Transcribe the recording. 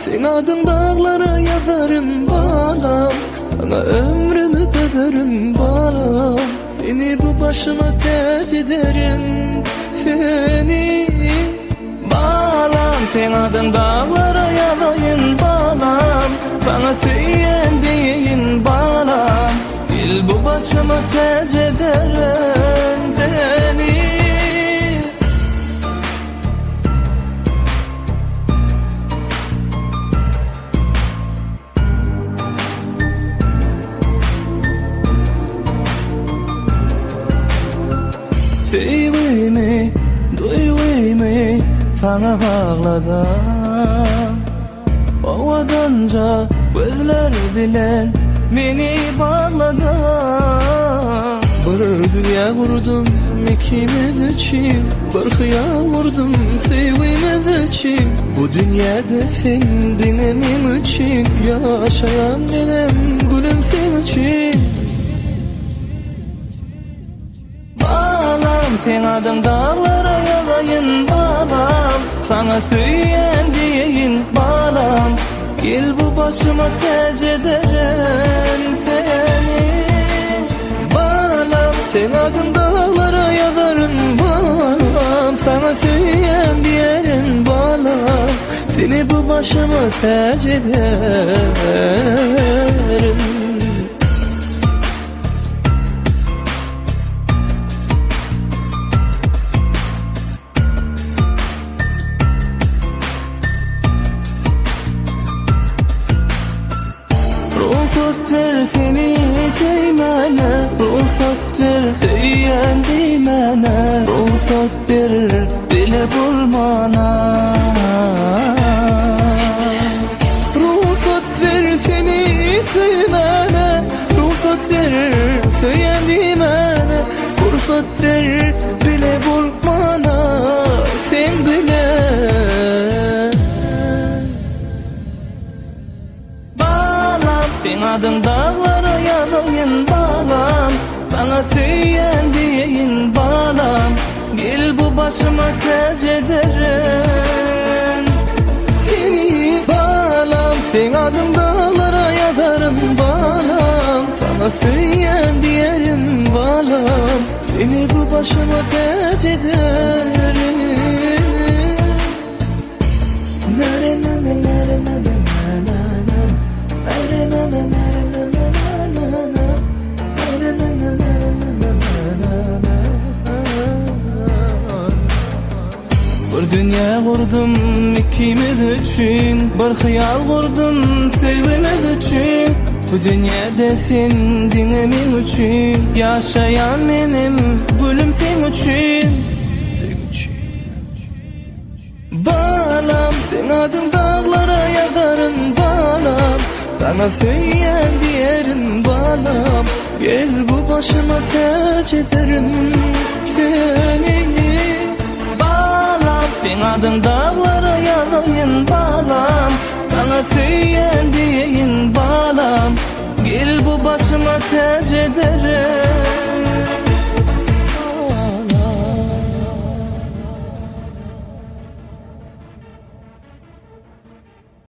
Sen adın dağlara yazarın balam, bana ömrümü döverin balam. Seni bu başıma tercih ederim, seni balam. Sen adın dağlara yazayın balam, bana söyleyen deyin balam. Gel bu başıma tercih ederim seni. Sevimi, duygumu sana bağladım. Ovadanca gözler bilen beni bağladı. Bir dünya vurdum ikimiz için, bir hıyal vurdum sevgimiz için. Bu dünyada sen dinlemem için, yaşayan benim gülüm sen için. Balam, sen adın dağlara yazayın balam, sana söyleyen diyeyim balam. Gel bu başıma tercih ederim seni balam. Sen adın dağlara yazarın balam, sana söyleyen diyerin balam. Seni bu başıma tercih ederim. Ruhsat ver seni sevmene, ruhsat ver söyleyen demene, ruhsat ver bile bulmana. Ruhsat ver seni sevmene, ruhsat ver söyleyen demene, ruhsat ver bile bulmana. Sen bile sen adın dağlara yazayın balam, sana söyleyen diyeyin balam. Gel bu başıma tercih ederim seni balam. Sen adın dağlara yazarın balam, sana söyleyen diyerim balam. Seni bu başıma tercih ederim. Nare nare nare nare bir dünya vurdum ikimiz için, bir hıyal vurdum sevgimiz için. Bu dünyada sen dinlemem için, yaşayan benim gülüm sen için. Balam, sen adın dağlara yazarın balam, bana söyleyen diyerin balam. Gel bu başıma tercih ederim seni balam. Sen adın dağlara yazayın balam,